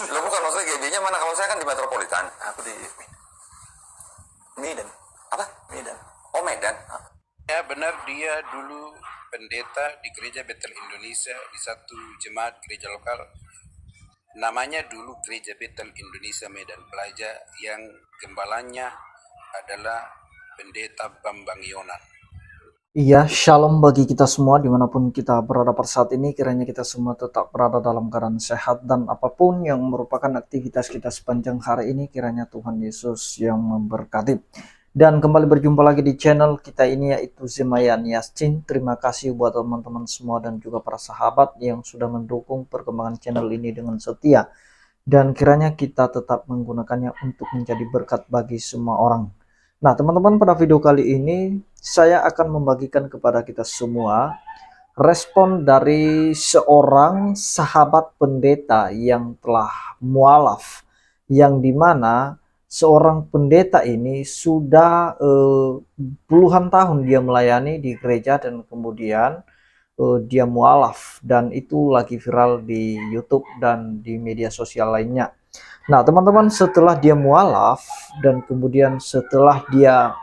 Lo bukan, maksudnya GB-nya mana? Kalau saya kan di Metropolitan. Aku di Medan. Apa? Medan. Oh, Medan. Ya benar, dia dulu pendeta di Gereja Betel Indonesia di satu jemaat gereja lokal. Namanya dulu Gereja Betel Indonesia Medan Pelaja, yang gembalanya adalah pendeta Bambang Yonan. Iya, shalom bagi kita semua dimanapun kita berada pada saat ini. Kiranya kita semua tetap berada dalam keadaan sehat, dan apapun yang merupakan aktivitas kita sepanjang hari ini, kiranya Tuhan Yesus yang memberkati. Dan kembali berjumpa lagi di channel kita ini, yaitu Zemayan Yassin. Terima kasih buat teman-teman semua dan juga para sahabat yang sudah mendukung perkembangan channel ini dengan setia. Dan kiranya kita tetap menggunakannya untuk menjadi berkat bagi semua orang. Nah teman-teman, pada video kali ini saya akan membagikan kepada kita semua respon dari seorang sahabat pendeta yang telah mualaf, yang dimana seorang pendeta ini sudah puluhan tahun dia melayani di gereja, dan kemudian dia mualaf, dan itu lagi viral di YouTube dan di media sosial lainnya. Nah teman-teman, setelah dia mualaf dan kemudian setelah dia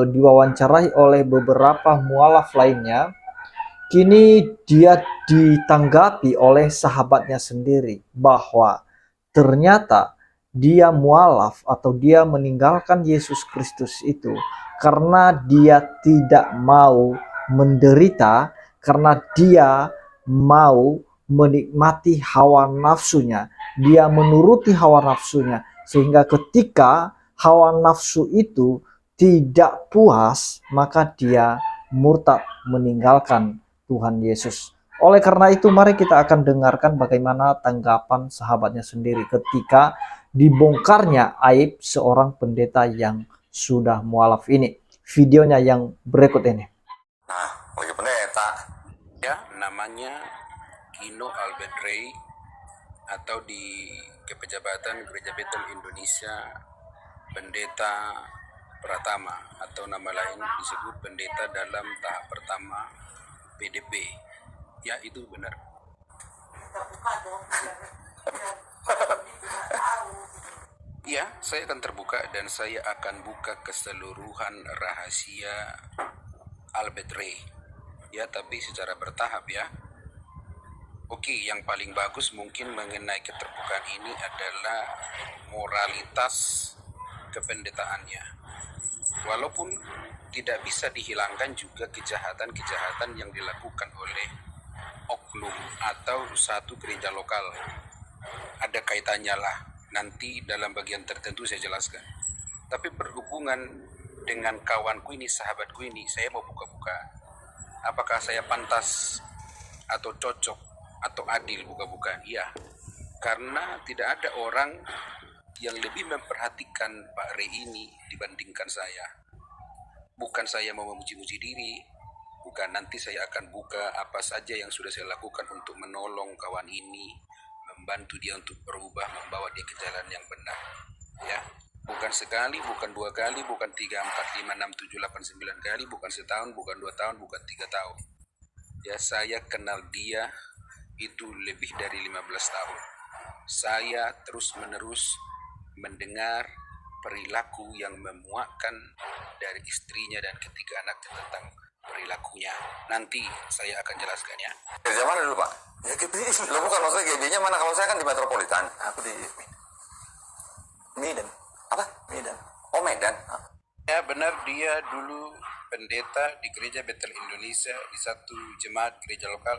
diwawancarai oleh beberapa mualaf lainnya, kini dia ditanggapi oleh sahabatnya sendiri bahwa ternyata dia mualaf atau dia meninggalkan Yesus Kristus itu karena dia tidak mau menderita, karena dia mau menikmati hawa nafsunya, dia menuruti hawa nafsunya, sehingga ketika hawa nafsu itu tidak puas, maka dia murtad meninggalkan Tuhan Yesus. Oleh karena itu, mari kita akan dengarkan bagaimana tanggapan sahabatnya sendiri ketika dibongkarnya aib seorang pendeta yang sudah mualaf ini. Videonya yang berikut ini. Nah, lagi pendeta. Ya, namanya Gino Albert Ray, atau di Kepejabatan Gereja Betel Indonesia Pendeta Pratama, atau nama lain disebut pendeta dalam tahap pertama PDP. Ya, itu benar. Ya, saya akan terbuka dan saya akan buka keseluruhan rahasia Albert Ray. Ya, tapi secara bertahap ya. Oke, yang paling bagus mungkin mengenai keterbukaan ini adalah moralitas kependetaannya. Walaupun tidak bisa dihilangkan juga kejahatan-kejahatan yang dilakukan oleh oknum atau satu gereja lokal. Ada kaitannya lah, nanti dalam bagian tertentu saya jelaskan. Tapi berhubungan dengan kawanku ini, sahabatku ini, saya mau buka-buka. Apakah saya pantas atau cocok atau adil buka-bukaan? Iya, karena tidak ada orang yang lebih memperhatikan Pak Ray ini dibandingkan saya. Bukan saya mau memuji-muji diri, bukan, nanti saya akan buka apa saja yang sudah saya lakukan untuk menolong kawan ini, membantu dia untuk berubah, membawa dia ke jalan yang benar. Ya, bukan sekali, bukan 2 kali, bukan 3, 4, 5, 6, 7, 8, 9 kali, bukan setahun, bukan 2 tahun, bukan 3 tahun. Ya, saya kenal dia itu lebih dari 15 tahun. Saya terus-menerus mendengar perilaku yang memuakkan dari istrinya dan ketiga anaknya tentang perilakunya. Nanti saya akan jelaskannya. Gereja mana dulu, Pak? Ya GB. Lo bukan, maksudnya GB-nya mana? Kalau saya kan di Metropolitan. Aku di Medan. Apa? Medan. Oh, Medan. Ya benar, dia dulu pendeta di Gereja Betel Indonesia di satu jemaat gereja lokal.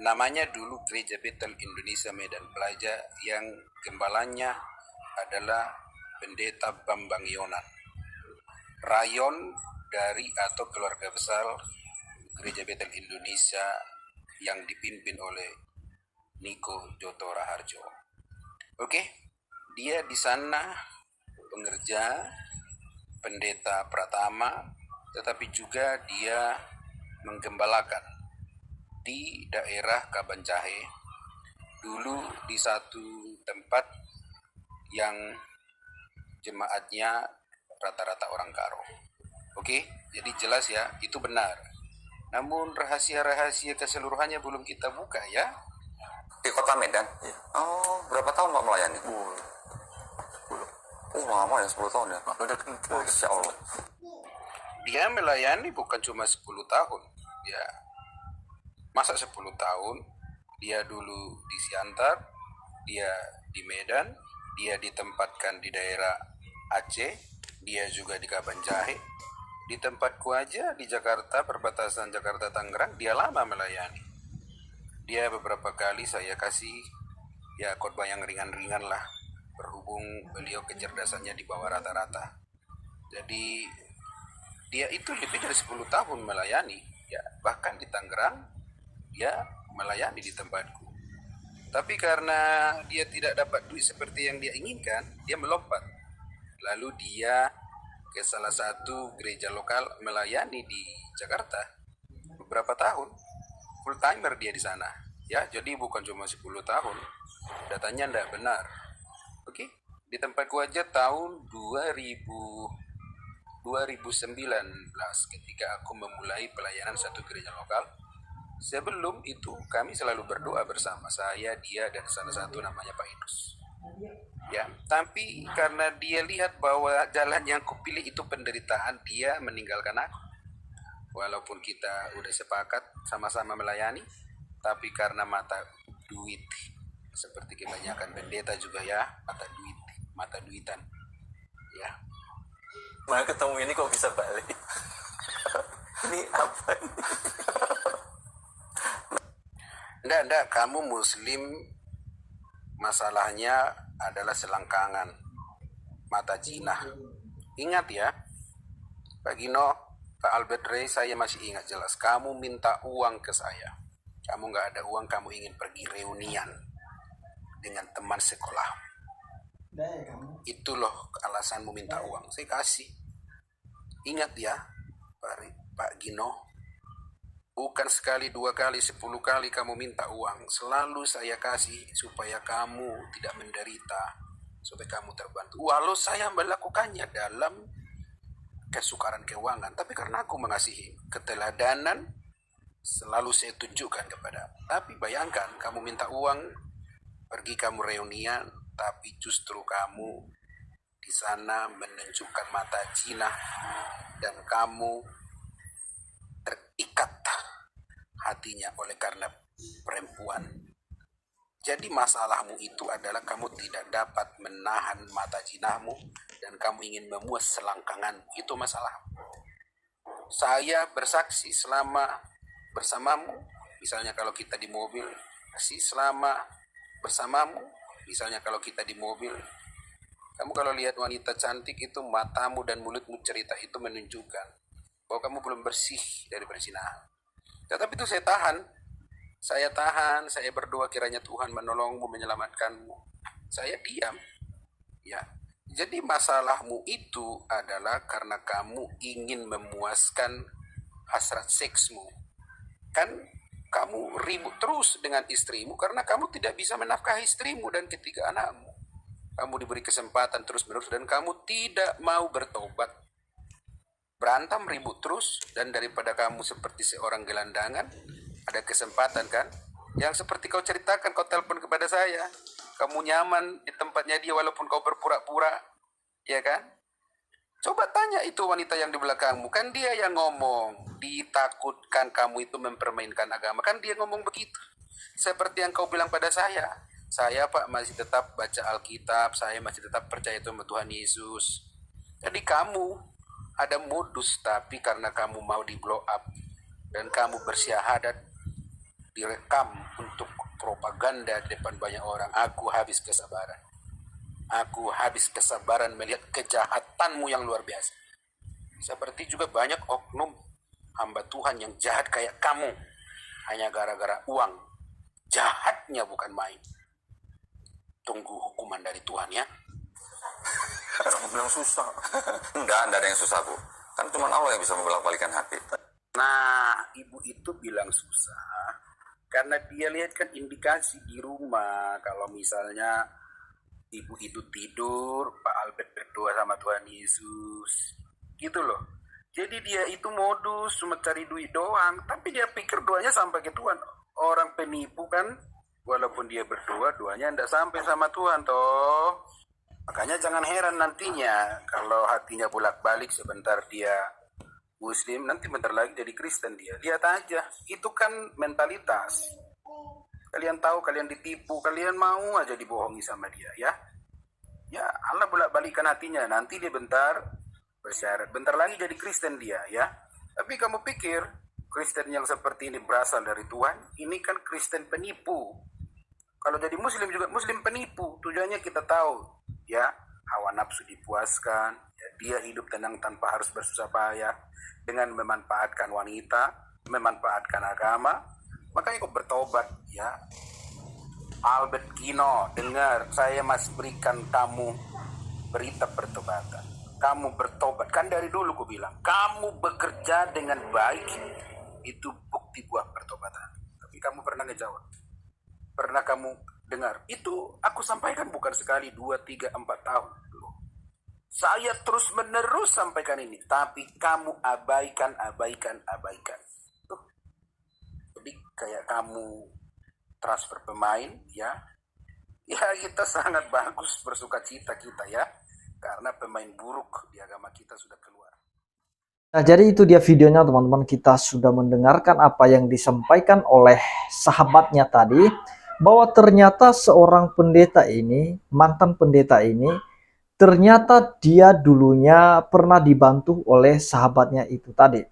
Namanya dulu Gereja Betel Indonesia Medan Pelaja, yang gembalanya adalah pendeta Bambang Yonan. Rayon dari atau keluarga besar Gereja Betel Indonesia yang dipimpin oleh Niko Joto Raharjo. Oke, dia di sana pengerja, pendeta Pratama, tetapi juga dia menggembalakan di daerah Kabanjahe, dulu di satu tempat yang jemaatnya rata-rata orang Karo. Oke, jadi jelas ya, itu benar. Namun rahasia-rahasia keseluruhannya belum kita buka ya. Di kota Medan? Iya. Oh, berapa tahun Pak melayani? Oh, lama ya, 10 tahun ya? Udah kan Masya Allah. Dia melayani bukan cuma 10 tahun. Ya, masa 10 tahun? Dia dulu di Siantar, dia di Medan, dia ditempatkan di daerah Aceh, dia juga di Kabanjahe. Di tempatku aja di Jakarta, perbatasan Jakarta Tangerang, dia lama melayani. Dia beberapa kali saya kasih ya khotbah yang ringan-ringan lah, berhubung beliau kecerdasannya di bawah rata-rata. Jadi dia itu lebih dari 10 tahun melayani, ya bahkan di Tangerang dia melayani di tempatku. Tapi karena dia tidak dapat duit seperti yang dia inginkan, dia melompat. Lalu dia ke salah satu gereja lokal melayani di Jakarta beberapa tahun. Full timer dia di sana. Ya, jadi bukan cuma 10 tahun. Datanya tidak benar. Oke, di tempatku aja tahun 2019 ketika aku memulai pelayanan satu gereja lokal. Sebelum itu kami selalu berdoa bersama, saya, dia, dan salah satu namanya Pak Idus. Ya, tapi karena dia lihat bahwa jalan yang kupilih itu penderitaan, dia meninggalkan aku. Walaupun kita udah sepakat sama-sama melayani, tapi karena mata duit, seperti kebanyakan pendeta juga ya, mata duitan. Ya, Nah ketemu ini kok bisa balik. Ini apa ini? Enggak, kamu muslim, masalahnya adalah selangkangan, mata jinah. Ingat ya, Pak Gino, Pak Albert Ray, saya masih ingat jelas. Kamu minta uang ke saya. Kamu nggak ada uang, kamu ingin pergi reunian dengan teman sekolah. Itu loh alasanmu minta uang. Saya kasih. Ingat ya, Pak Gino. Bukan sekali, 2 kali, 10 kali kamu minta uang. Selalu saya kasih supaya kamu tidak menderita, supaya kamu terbantu. Walau saya melakukannya dalam kesukaran keuangan, tapi karena aku mengasihi keteladanan, selalu saya tunjukkan kepada. Tapi bayangkan, kamu minta uang, pergi kamu reunian, tapi justru kamu di sana menunjukkan mata jinah dan kamu terikat hatinya oleh karena perempuan. Jadi masalahmu itu adalah kamu tidak dapat menahan mata jinahmu dan kamu ingin memuas selangkangan. Itu masalah. Saya bersaksi selama bersamamu, misalnya kalau kita di mobil, selama bersamamu, misalnya kalau kita di mobil, kamu kalau lihat wanita cantik itu matamu dan mulutmu cerita itu menunjukkan bahwa kamu belum bersih dari perzinahan. Tetapi itu saya tahan, saya berdoa kiranya Tuhan menolongmu, menyelamatkanmu. Saya diam. Ya. Jadi masalahmu itu adalah karena kamu ingin memuaskan hasrat seksmu. Kan kamu ribut terus dengan istrimu karena kamu tidak bisa menafkahi istrimu dan ketiga anakmu. Kamu diberi kesempatan terus-menerus dan kamu tidak mau bertobat. Berantem ribut terus, dan daripada kamu seperti seorang gelandangan, ada kesempatan kan, yang seperti kau ceritakan, kau telepon kepada saya, kamu nyaman di tempatnya dia walaupun kau berpura-pura, ya kan? Coba tanya itu wanita yang di belakangmu, kan dia yang ngomong, ditakutkan kamu itu mempermainkan agama, kan dia ngomong begitu. Seperti yang kau bilang pada saya Pak masih tetap baca Alkitab, saya masih tetap percaya itu sama Tuhan Yesus. Jadi kamu ada modus, tapi karena kamu mau di blow up dan kamu bersyahadat direkam untuk propaganda di depan banyak orang, aku habis kesabaran. Aku habis kesabaran melihat kejahatanmu yang luar biasa. Seperti juga banyak oknum hamba Tuhan yang jahat kayak kamu, hanya gara-gara uang. Jahatnya bukan main. Tunggu hukuman dari Tuhan ya. Kamu bilang susah. Enggak ada yang susah, Bu. Kan cuma Allah yang bisa membolak-balikan hati. Nah, ibu itu bilang susah karena dia lihat kan indikasi di rumah. Kalau misalnya ibu itu tidur, Pak Albert berdoa sama Tuhan Yesus. Gitu loh. Jadi dia itu modus cuma cari duit doang, tapi dia pikir doanya sampai ke Tuhan. Orang penipu kan Walaupun dia berdoa, doanya tidak sampai sama Tuhan toh. Makanya jangan heran nantinya kalau hatinya bolak-balik, sebentar dia Muslim, nanti bentar lagi jadi Kristen dia. Lihat aja, itu kan mentalitas. Kalian tahu, kalian ditipu, kalian mau aja dibohongi sama dia, ya. Ya, Allah bolak-balikan hatinya. Nanti dia bentar bersyarat, bentar lagi jadi Kristen dia, ya. Tapi kamu pikir Kristen yang seperti ini berasal dari Tuhan? Ini kan Kristen penipu. Kalau jadi Muslim juga Muslim penipu. Tujuannya kita tahu, ya, hawa nafsu dipuaskan, ya, dia hidup tenang tanpa harus bersusah payah dengan memanfaatkan wanita, memanfaatkan agama. Makanya kau bertobat, ya. Albert Kino, dengar, saya masih berikan kamu berita pertobatan. Kamu bertobat, kan dari dulu ku bilang, kamu bekerja dengan baik, itu bukti buah pertobatan. Tapi kamu pernah ngejawab? Pernah kamu dengar? Itu aku sampaikan bukan sekali, 2, 3, 4 tahun. Saya terus menerus sampaikan ini, tapi kamu abaikan. Tuh. Jadi kayak kamu transfer pemain, ya kita sangat bagus bersuka cita kita, ya, karena pemain buruk di agama kita sudah keluar. Nah, jadi itu dia videonya teman-teman. Kita sudah mendengarkan apa yang disampaikan oleh sahabatnya tadi, bahwa ternyata seorang pendeta ini, mantan pendeta ini, ternyata dia dulunya pernah dibantu oleh sahabatnya itu tadi.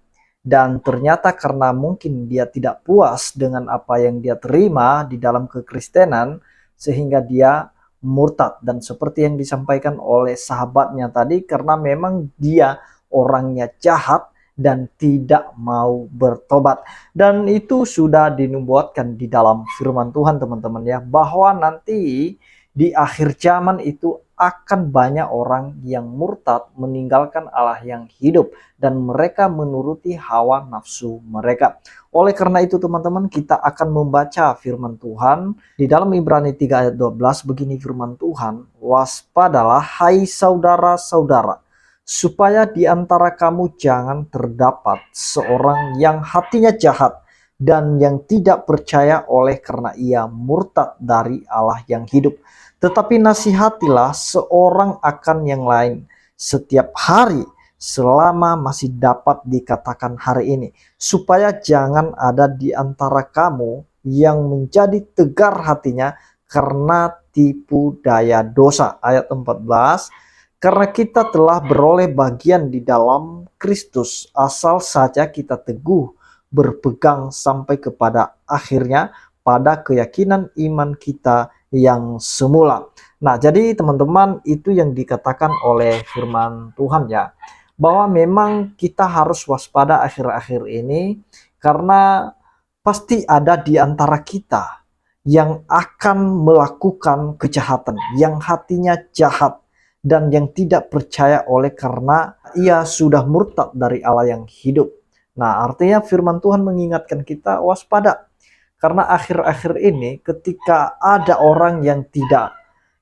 Dan ternyata karena mungkin dia tidak puas dengan apa yang dia terima di dalam kekristenan, sehingga dia murtad. Dan seperti yang disampaikan oleh sahabatnya tadi, karena memang dia orangnya jahat dan tidak mau bertobat. Dan itu sudah dinubuatkan di dalam firman Tuhan teman-teman, ya, bahwa nanti di akhir zaman itu akan banyak orang yang murtad, meninggalkan Allah yang hidup, dan mereka menuruti hawa nafsu mereka. Oleh karena itu teman-teman, kita akan membaca firman Tuhan di dalam Ibrani 3 ayat 12. Begini firman Tuhan, waspadalah hai saudara-saudara, supaya di antara kamu jangan terdapat seorang yang hatinya jahat dan yang tidak percaya oleh karena ia murtad dari Allah yang hidup. Tetapi nasihatilah seorang akan yang lain setiap hari selama masih dapat dikatakan hari ini, supaya jangan ada di antara kamu yang menjadi tegar hatinya karena tipu daya dosa. Ayat 14, karena kita telah beroleh bagian di dalam Kristus, asal saja kita teguh berpegang sampai kepada akhirnya pada keyakinan iman kita yang semula. Nah, jadi teman-teman, itu yang dikatakan oleh firman Tuhan, ya, bahwa memang kita harus waspada akhir-akhir ini, karena pasti ada di antara kita yang akan melakukan kejahatan, yang hatinya jahat dan yang tidak percaya oleh karena ia sudah murtad dari Allah yang hidup. Nah, artinya firman Tuhan mengingatkan kita waspada. Karena akhir-akhir ini ketika ada orang yang tidak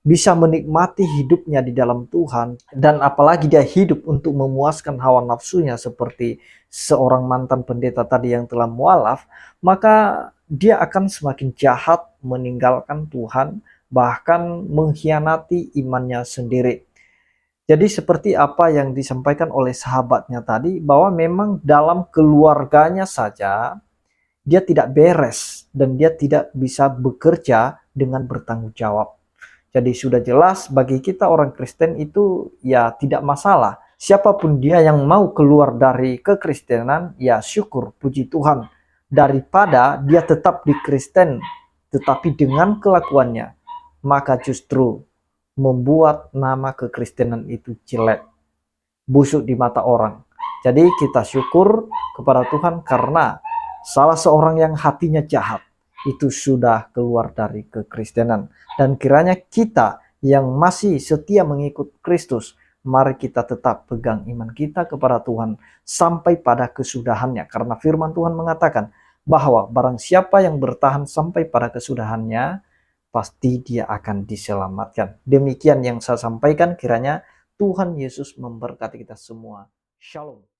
bisa menikmati hidupnya di dalam Tuhan, dan apalagi dia hidup untuk memuaskan hawa nafsunya seperti seorang mantan pendeta tadi yang telah mualaf, maka dia akan semakin jahat, meninggalkan Tuhan, bahkan mengkhianati imannya sendiri. Jadi seperti apa yang disampaikan oleh sahabatnya tadi, bahwa memang dalam keluarganya saja dia tidak beres dan dia tidak bisa bekerja dengan bertanggung jawab. Jadi sudah jelas bagi kita orang Kristen itu ya tidak masalah. Siapapun dia yang mau keluar dari kekristenan, ya syukur, puji Tuhan. Daripada dia tetap di Kristen tetapi dengan kelakuannya, maka justru membuat nama kekristenan itu jelek, busuk di mata orang. Jadi kita syukur kepada Tuhan karena salah seorang yang hatinya jahat itu sudah keluar dari kekristenan. Dan kiranya kita yang masih setia mengikut Kristus, mari kita tetap pegang iman kita kepada Tuhan sampai pada kesudahannya. Karena firman Tuhan mengatakan bahwa barang siapa yang bertahan sampai pada kesudahannya, pasti dia akan diselamatkan. Demikian yang saya sampaikan, kiranya Tuhan Yesus memberkati kita semua. Shalom.